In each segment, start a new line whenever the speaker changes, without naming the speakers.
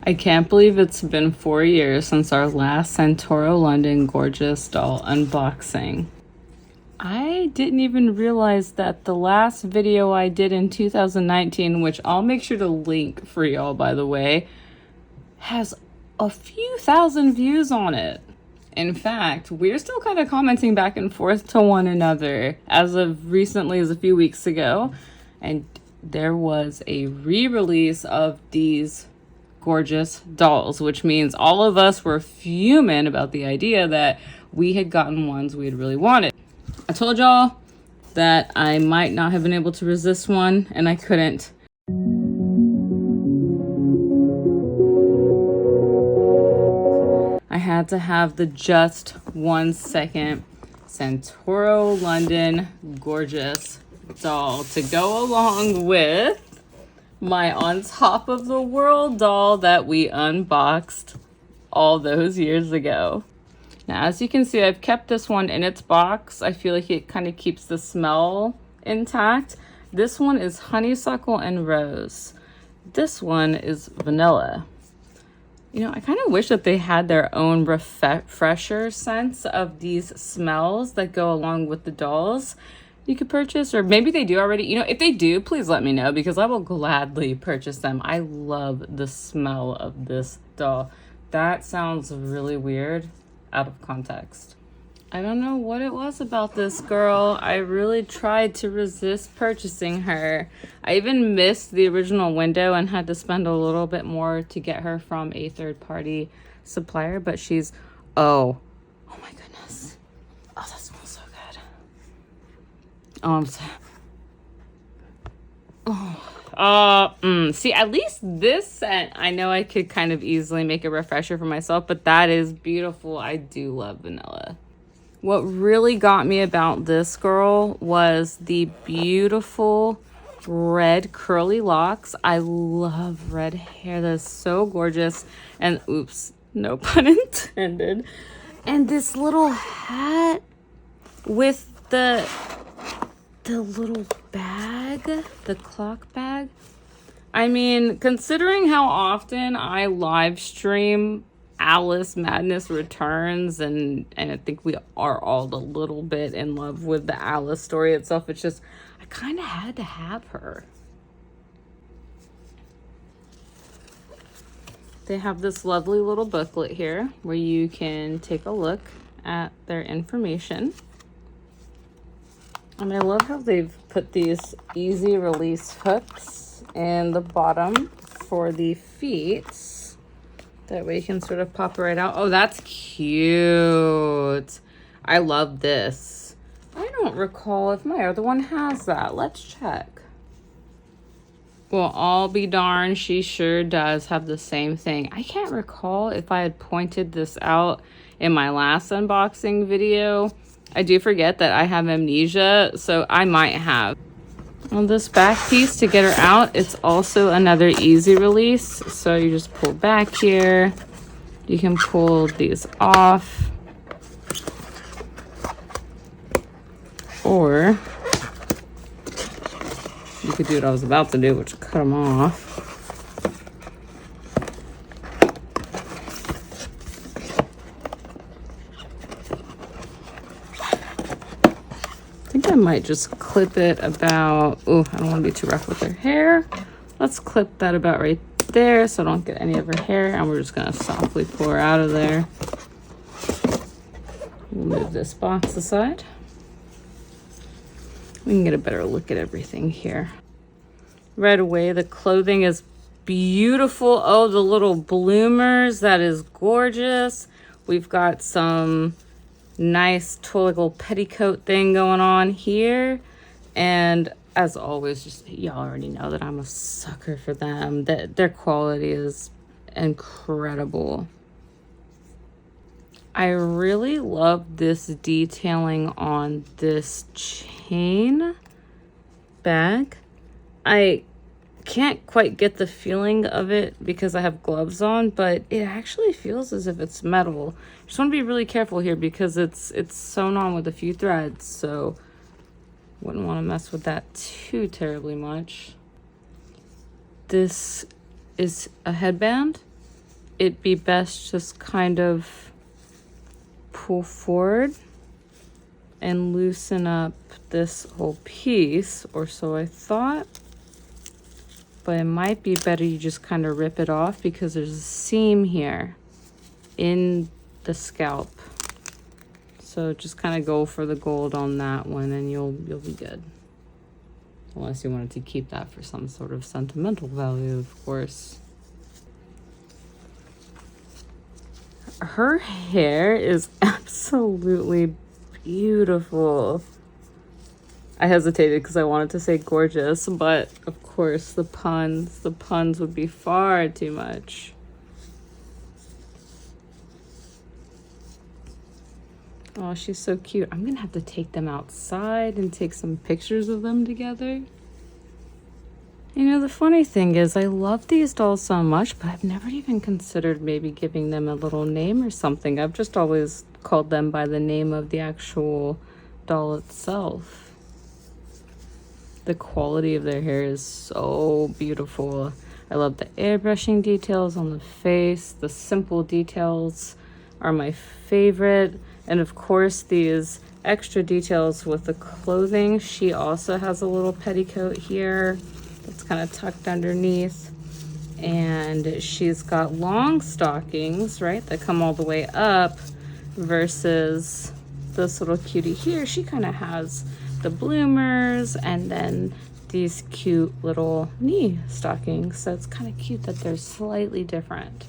I can't believe it's been 4 years since our last Santoro London Gorjuss doll unboxing. I didn't even realize that the last video I did in 2019, which I'll make sure to link for y'all by the way, has a few thousand views on it. In fact, we're still kind of commenting back and forth to one another as of recently as a few weeks ago. And there was a re-release of these Gorjuss dolls, which means all of us were fuming about the idea that we had gotten ones we had really wanted. I told y'all that I might not have been able to resist one, and I couldn't. I had to have the just 1 second Santoro London Gorjuss doll to go along with my on top of the world doll that we unboxed all those years ago. Now, as you can see, I've kept this one in its box. I feel like it kind of keeps the smell intact. This one is honeysuckle and rose. This one is vanilla. You know, I kind of wish that they had their own refresher scents of these smells that go along with the dolls you could purchase, or maybe they do already. You know, if they do, please let me know because I will gladly purchase them. I love the smell of this doll. That sounds really weird out of context. I don't know what it was about this girl. I really tried to resist purchasing her. I even missed the original window and had to spend a little bit more to get her from a third-party supplier, but she's, oh my goodness. Oh, that smells so good. Oh, I'm so, see, at least this scent, I know I could kind of easily make a refresher for myself, but that is beautiful. I do love vanilla. What really got me about this girl was the beautiful red curly locks. I love red hair. That is so gorgeous. And oops, no pun intended. And this little hat with the little bag, the clock bag. I mean, considering how often I live stream Alice Madness Returns, and I think we are all a little bit in love with the Alice story itself. It's just, I kind of had to have her. They have this lovely little booklet here where you can take a look at their information. And I love how they've put these easy release hooks in the bottom for the feet. That way you can sort of pop it right out. Oh, that's cute. I love this. I don't recall if my other one has that. Let's check. Well, I'll be darned, she sure does have the same thing. I can't recall if I had pointed this out in my last unboxing video. I do forget that I have amnesia, so I might have. On this back piece to get her out, it's also another easy release. So you just pull back here. You can pull these off. Or you could do what I was about to do, which cut them off. I might just clip it about, oh, I don't want to be too rough with her hair. Let's clip that about right there so I don't get any of her hair, and we're just going to softly pull her out of there. We'll move this box aside. We can get a better look at everything here. Right away, the clothing is beautiful. Oh, the little bloomers, that is gorgeous. We've got some nice little petticoat thing going on here, and as always, just y'all already know that I'm a sucker for them. That their quality is incredible. I really love this detailing on this chain bag. I can't quite get the feeling of it because I have gloves on, but it actually feels as if it's metal. Just want to be really careful here because it's sewn on with a few threads, so wouldn't want to mess with that too terribly much. This is a headband it'd be best just kind of pull forward and loosen up this whole piece, or so I thought. But it might be better you just kind of rip it off because there's a seam here in the scalp. So just kind of go for the gold on that one and you'll be good. Unless you wanted to keep that for some sort of sentimental value, of course. Her hair is absolutely beautiful. I hesitated because I wanted to say gorgeous, but of course the puns would be far too much. Oh, she's so cute. I'm gonna have to take them outside and take some pictures of them together. You know, the funny thing is I love these dolls so much, but I've never even considered maybe giving them a little name or something. I've just always called them by the name of the actual doll itself. The quality of their hair is so beautiful. I love the airbrushing details on the face. The simple details are my favorite. And of course, these extra details with the clothing. She also has a little petticoat here that's kind of tucked underneath. And she's got long stockings, right, that come all the way up, versus this little cutie here. She kind of has the bloomers and then these cute little knee stockings. So it's kind of cute that they're slightly different.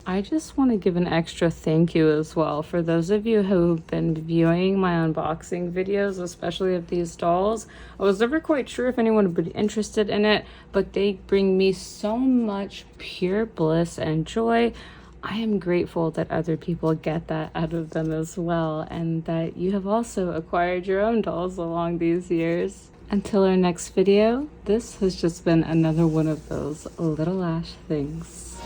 I just want to give an extra thank you as well for those of you who've been viewing my unboxing videos, especially of these dolls. I was never quite sure if anyone would be interested in it, but they bring me so much pure bliss and joy. I am grateful that other people get that out of them as well, and that you have also acquired your own dolls along these years. Until our next video, this has just been another one of those Little Ash things.